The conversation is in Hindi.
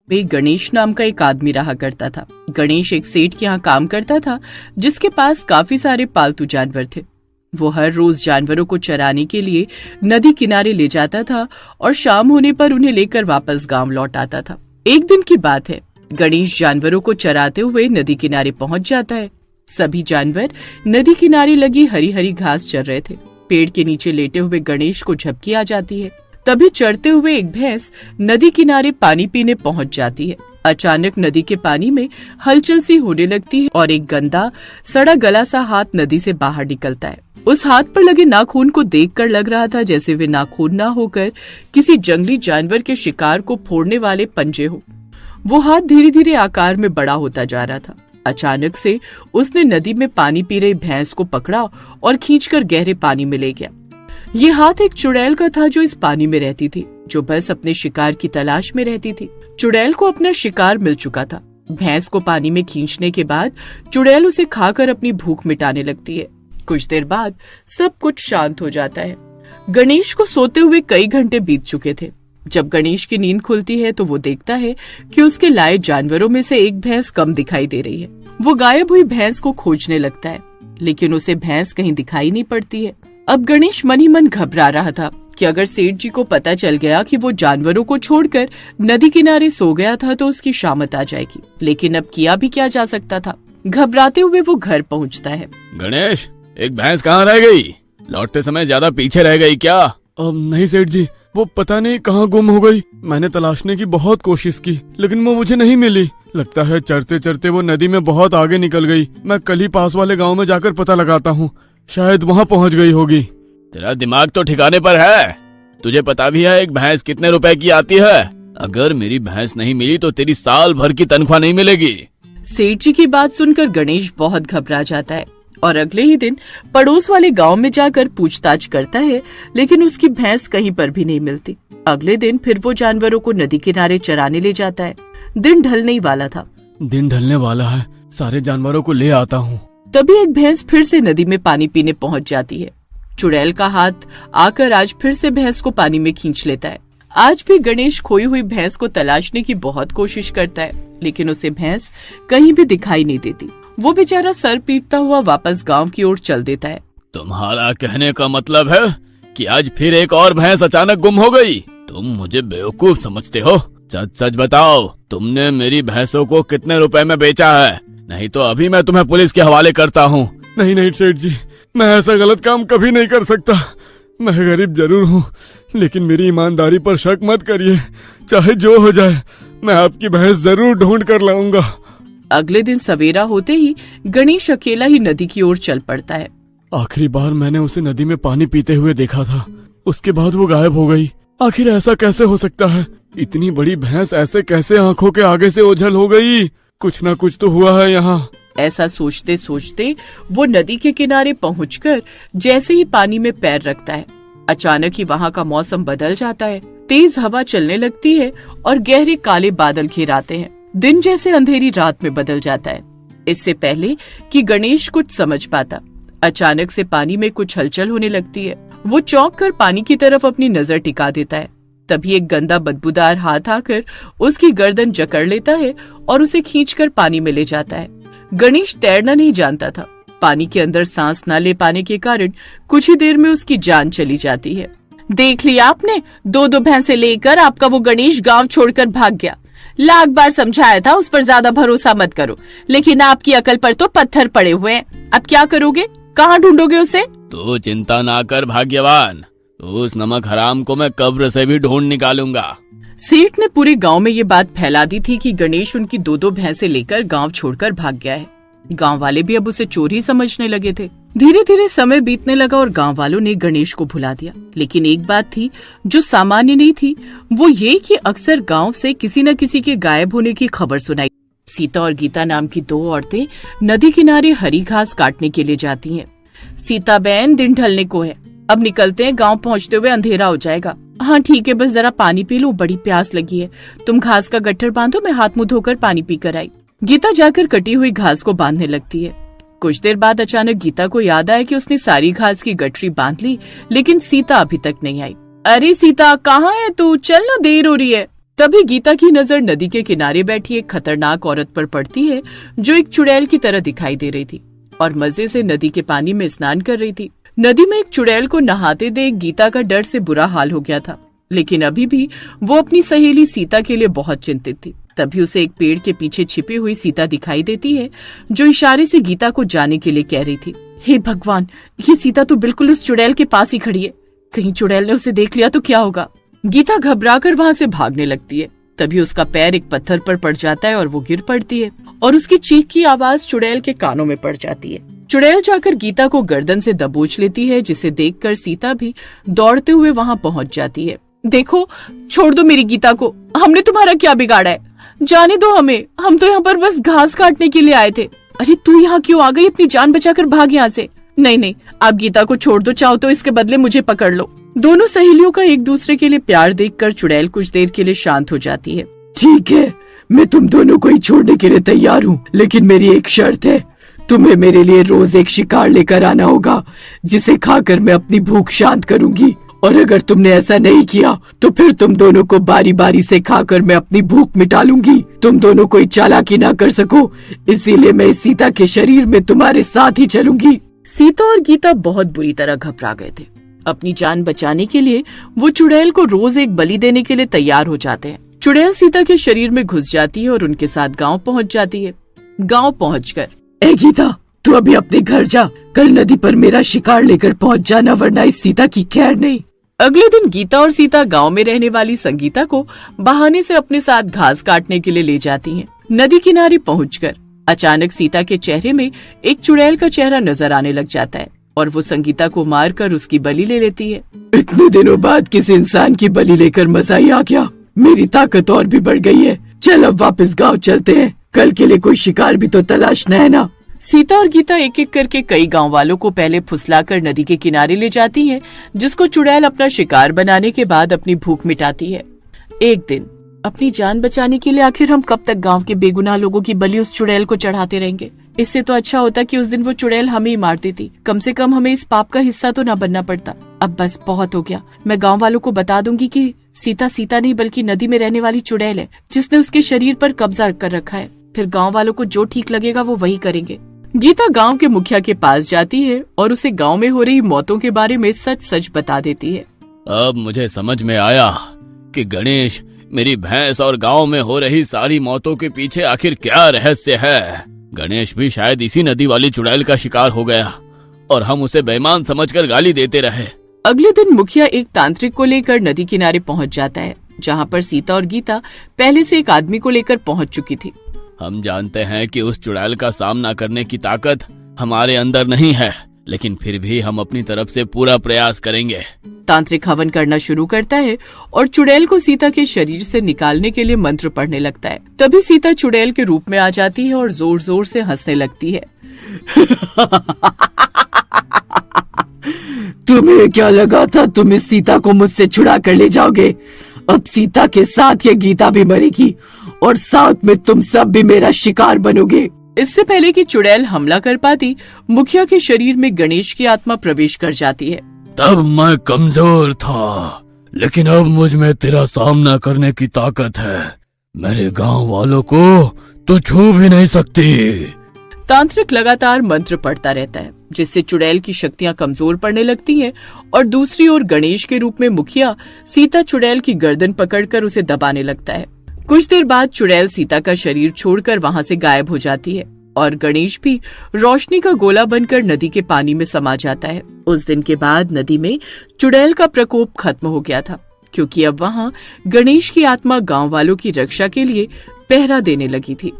वे गणेश नाम का एक आदमी रहा करता था। गणेश एक सेठ के यहाँ काम करता था जिसके पास काफी सारे पालतू जानवर थे। वो हर रोज जानवरों को चराने के लिए नदी किनारे ले जाता था और शाम होने पर उन्हें लेकर वापस गांव लौट आता था। एक दिन की बात है, गणेश जानवरों को चराते हुए नदी किनारे पहुंच जाता है। सभी जानवर नदी किनारे लगी हरी हरी घास चर रहे थे। पेड़ के नीचे लेटे हुए गणेश को झपकी आ जाती है। तभी चढ़ते हुए एक भैंस नदी किनारे पानी पीने पहुंच जाती है। अचानक नदी के पानी में हलचल सी होने लगती है और एक गंदा सड़ा गला सा हाथ नदी से बाहर निकलता है। उस हाथ पर लगे नाखून को देखकर लग रहा था जैसे वे नाखून ना होकर किसी जंगली जानवर के शिकार को फोड़ने वाले पंजे हो। वो हाथ धीरे धीरे आकार में बड़ा होता जा रहा था। अचानक से उसने नदी में पानी पी रही भैंस को पकड़ा और खींचकर गहरे पानी में ले गया। ये हाथ एक चुड़ैल का था जो इस पानी में रहती थी, जो बस अपने शिकार की तलाश में रहती थी। चुड़ैल को अपना शिकार मिल चुका था। भैंस को पानी में खींचने के बाद चुड़ैल उसे खाकर अपनी भूख मिटाने लगती है। कुछ देर बाद सब कुछ शांत हो जाता है। गणेश को सोते हुए कई घंटे बीत चुके थे। जब गणेश की नींद खुलती है तो वो देखता है कि उसके लाए जानवरों में से एक भैंस कम दिखाई दे रही है। वो गायब हुई भैंस को खोजने लगता है, लेकिन उसे भैंस कहीं दिखाई नहीं पड़ती है। अब गणेश मन ही मन घबरा रहा था कि अगर सेठ जी को पता चल गया कि वो जानवरों को छोड़कर नदी किनारे सो गया था तो उसकी शामत आ जाएगी। लेकिन अब किया भी क्या जा सकता था। घबराते हुए वो घर पहुंचता है। गणेश, एक भैंस कहाँ रह गई? लौटते समय ज्यादा पीछे रह गई क्या? नहीं सेठ जी, वो पता नहीं कहाँ गुम हो गई। मैंने तलाशने की बहुत कोशिश की लेकिन वो मुझे नहीं मिली। लगता है चढ़ते चढ़ते वो नदी में बहुत आगे निकल गई। मैं कल ही पास वाले गांव में जाकर पता लगाता हूँ, शायद वहाँ पहुँच गई होगी। तेरा दिमाग तो ठिकाने पर है। तुझे पता भी है एक भैंस कितने रुपए की आती है? अगर मेरी भैंस नहीं मिली तो तेरी साल भर की तनख्वाह नहीं मिलेगी। सेठ जी की बात सुनकर गणेश बहुत घबरा जाता है और अगले ही दिन पड़ोस वाले गांव में जाकर पूछताछ करता है, लेकिन उसकी भैंस कहीं पर भी नहीं मिलती। अगले दिन फिर वो जानवरों को नदी किनारे चराने ले जाता है। दिन ढलने ही वाला था। दिन ढलने वाला है, सारे जानवरों को ले आता हूँ। तभी एक भैंस फिर से नदी में पानी पीने पहुंच जाती है। चुड़ैल का हाथ आकर आज फिर से भैंस को पानी में खींच लेता है। आज भी गणेश खोई हुई भैंस को तलाशने की बहुत कोशिश करता है, लेकिन उसे भैंस कहीं भी दिखाई नहीं देती। वो बेचारा सर पीटता हुआ वापस गांव की ओर चल देता है। तुम्हारा कहने का मतलब है कि आज फिर एक और भैंस अचानक गुम हो गई? तुम मुझे बेवकूफ समझते हो? सच सच बताओ, तुमने मेरी भैंसों को कितने रुपए में बेचा है? नहीं तो अभी मैं तुम्हें पुलिस के हवाले करता हूँ। नहीं सेठ जी, मैं ऐसा गलत काम कभी नहीं कर सकता। मैं गरीब जरूर हूँ, लेकिन मेरी ईमानदारी पर शक मत करिए। चाहे जो हो जाए, मैं आपकी भैंस जरूर ढूंढ कर लाऊंगा। अगले दिन सवेरा होते ही गणेश अकेला ही नदी की ओर चल पड़ता है। आखिरी बार मैंने उसे नदी में पानी पीते हुए देखा था, उसके बाद वो गायब हो गई। आखिर ऐसा कैसे हो सकता है? इतनी बड़ी भैंस ऐसे कैसे आंखों के आगे से ओझल हो गई? कुछ ना कुछ तो हुआ है यहाँ। ऐसा सोचते सोचते वो नदी के किनारे पहुंचकर जैसे ही पानी में पैर रखता है, अचानक ही वहाँ का मौसम बदल जाता है। तेज हवा चलने लगती है और गहरे काले बादल घिर आते हैं। दिन जैसे अंधेरी रात में बदल जाता है। इससे पहले कि गणेश कुछ समझ पाता, अचानक से पानी में कुछ हलचल होने लगती है। वो चौंक कर पानी की तरफ अपनी नजर टिका देता है। तभी एक गंदा बदबूदार हाथ आकर उसकी गर्दन जकड़ लेता है और उसे खींचकर पानी में ले जाता है। गणेश तैरना नहीं जानता था। पानी के अंदर सांस न ले पाने के कारण कुछ ही देर में उसकी जान चली जाती है। देख लिया आपने, दो भैंसे लेकर आपका वो गणेश गांव छोड़कर भाग गया। लाख बार समझाया था उस पर ज्यादा भरोसा मत करो, लेकिन आपकी अकल पर तो पत्थर पड़े हुए हैं। अब क्या करोगे? कहाँ ढूंढोगे उसे? तू चिंता ना कर भाग्यवान, उस नमक हराम को मैं कब्र से भी ढूंढ निकालूंगा। सेठ ने पूरे गांव में ये बात फैला दी थी कि गणेश उनकी दो भैंसे लेकर गांव छोड़कर भाग गया है। गांव वाले भी अब उसे चोर ही समझने लगे थे। धीरे धीरे समय बीतने लगा और गांव वालों ने गणेश को भुला दिया। लेकिन एक बात थी जो सामान्य नहीं थी, वो ये कि अक्सर गांव से किसी न किसी के गायब होने की खबर सुनाई। सीता और गीता नाम की दो औरतें नदी किनारे हरी घास काटने के लिए जाती हैं। सीता बहन, दिन ढलने को है, अब निकलते हैं, गांव पहुंचते हुए अंधेरा हो जाएगा। हाँ ठीक है, बस जरा पानी पी लूं, बड़ी प्यास लगी है। तुम घास का गट्ठर बांधो, मैं हाथ मुंह धोकर पानी पी कर आई। गीता जाकर कटी हुई घास को बांधने लगती है। कुछ देर बाद अचानक गीता को याद आया कि उसने सारी घास की गठरी बांध ली, लेकिन सीता अभी तक नहीं आई। अरे सीता, कहाँ है तू? चल ना, देर हो रही है। तभी गीता की नजर नदी के किनारे बैठी एक खतरनाक औरत पर पड़ती है जो एक चुड़ैल की तरह दिखाई दे रही थी और मजे से नदी के पानी में स्नान कर रही थी। नदी में एक चुड़ैल को नहाते देख गीता का डर से बुरा हाल हो गया था, लेकिन अभी भी वो अपनी सहेली सीता के लिए बहुत चिंतित थी। तभी उसे एक पेड़ के पीछे छिपी हुई सीता दिखाई देती है जो इशारे से गीता को जाने के लिए कह रही थी। हे भगवान, ये सीता तो बिल्कुल उस चुड़ैल के पास ही खड़ी है, कहीं चुड़ैल ने उसे देख लिया तो क्या होगा। गीता घबराकर वहाँ से भागने लगती है। तभी उसका पैर एक पत्थर पर पड़ जाता है और वो गिर पड़ती है और उसकी चीख की आवाज चुड़ैल के कानों में पड़ जाती है। चुड़ैल जाकर गीता को गर्दन से दबोच लेती है, जिसे देखकर सीता भी दौड़ते हुए वहाँ पहुँच जाती है। देखो, छोड़ दो मेरी गीता को, हमने तुम्हारा क्या बिगाड़ा है, जाने दो हमें, हम तो यहाँ पर बस घास काटने के लिए आए थे। अरे तू यहाँ क्यों आ गई, अपनी जान बचाकर भाग यहाँ से। नहीं नहीं, आप गीता को छोड़ दो, चाहो तो इसके बदले मुझे पकड़ लो। दोनों सहेलियों का एक दूसरे के लिए प्यार देखकर चुड़ैल कुछ देर के लिए शांत हो जाती है। ठीक है, मैं तुम दोनों को ही छोड़ने के लिए तैयार हूँ, लेकिन मेरी एक शर्त है, तुम्हें मेरे लिए रोज एक शिकार लेकर आना होगा जिसे खाकर मैं अपनी भूख शांत करूंगी, और अगर तुमने ऐसा नहीं किया तो फिर तुम दोनों को बारी बारी से खाकर मैं अपनी भूख मिटा लूंगी। तुम दोनों कोई चालाकी ना कर सको, इसीलिए मैं इस सीता के शरीर में तुम्हारे साथ ही चलूंगी। सीता और गीता बहुत बुरी तरह घबरा गए थे। अपनी जान बचाने के लिए वो चुड़ैल को रोज एक बलि देने के लिए तैयार हो जाते हैं। चुड़ैल सीता के शरीर में घुस जाती है और उनके साथ गांव पहुंच जाती है। गांव पहुंचकर, ए गीता, तू अभी अपने घर जा, कल नदी पर मेरा शिकार लेकर पहुंच जाना, वरना इस सीता की खैर नहीं। अगले दिन गीता और सीता गांव में रहने वाली संगीता को बहाने से अपने साथ घास काटने के लिए ले जाती हैं। नदी किनारे पहुंचकर अचानक सीता के चेहरे में एक चुड़ैल का चेहरा नजर आने लग जाता है और वो संगीता को मारकर उसकी बलि ले लेती है। इतने दिनों बाद किसी इंसान की बलि लेकर मजा ही आ गया, मेरी ताकत और भी बढ़ गई है। चल अब वापस गाँव चलते हैं, कल के लिए कोई शिकार भी तो तलाशना है ना। सीता और गीता एक एक करके कई गांव वालों को पहले फुसलाकर नदी के किनारे ले जाती हैं, जिसको चुड़ैल अपना शिकार बनाने के बाद अपनी भूख मिटाती है। एक दिन अपनी जान बचाने के लिए आखिर हम कब तक गांव के बेगुनाह लोगों की बलि उस चुड़ैल को चढ़ाते रहेंगे। इससे तो अच्छा होता कि उस दिन वो चुड़ैल हमें ही मार देती, कम से कम हमें इस पाप का हिस्सा तो न बनना पड़ता। अब बस बहुत हो गया, मैं गाँव वालों को बता दूंगी कि सीता सीता नहीं बल्कि नदी में रहने वाली चुड़ैल है जिसने उसके शरीर पर कब्जा कर रखा है। फिर गाँव वालों को जो ठीक लगेगा वो वही करेंगे। गीता गांव के मुखिया के पास जाती है और उसे गांव में हो रही मौतों के बारे में सच सच बता देती है। अब मुझे समझ में आया कि गणेश, मेरी भैंस और गांव में हो रही सारी मौतों के पीछे आखिर क्या रहस्य है। गणेश भी शायद इसी नदी वाली चुड़ैल का शिकार हो गया और हम उसे बेईमान समझकर गाली देते रहे। अगले दिन मुखिया एक तांत्रिक को लेकर नदी किनारे पहुंच जाता है, जहां पर सीता और गीता पहले से एक आदमी को लेकर पहुंच चुकी थी। हम जानते हैं कि उस चुड़ैल का सामना करने की ताकत हमारे अंदर नहीं है, लेकिन फिर भी हम अपनी तरफ से पूरा प्रयास करेंगे। तांत्रिक हवन करना शुरू करता है और चुड़ैल को सीता के शरीर से निकालने के लिए मंत्र पढ़ने लगता है। तभी सीता चुड़ैल के रूप में आ जाती है और जोर जोर से हंसने लगती है। तुम्हें क्या लगा था तुम इस सीता को मुझसे छुड़ा कर ले जाओगे? अब सीता के साथ ये गीता भी मरेगी और साथ में तुम सब भी मेरा शिकार बनोगे। इससे पहले कि चुड़ैल हमला कर पाती, मुखिया के शरीर में गणेश की आत्मा प्रवेश कर जाती है। तब मैं कमजोर था, लेकिन अब मुझ में तेरा सामना करने की ताकत है। मेरे गांव वालों को तू छू भी नहीं सकती। तांत्रिक लगातार मंत्र पढ़ता रहता है, जिससे चुड़ैल की शक्तियां कमजोर पड़ने लगती हैं और दूसरी ओर गणेश के रूप में मुखिया सीता चुड़ैल की गर्दन पकड़कर उसे दबाने लगता है। कुछ देर बाद चुड़ैल सीता का शरीर छोड़कर वहां से गायब हो जाती है और गणेश भी रोशनी का गोला बनकर नदी के पानी में समा जाता है। उस दिन के बाद नदी में चुड़ैल का प्रकोप खत्म हो गया था, क्योंकि अब वहां गणेश की आत्मा गांव वालों की रक्षा के लिए पहरा देने लगी थी।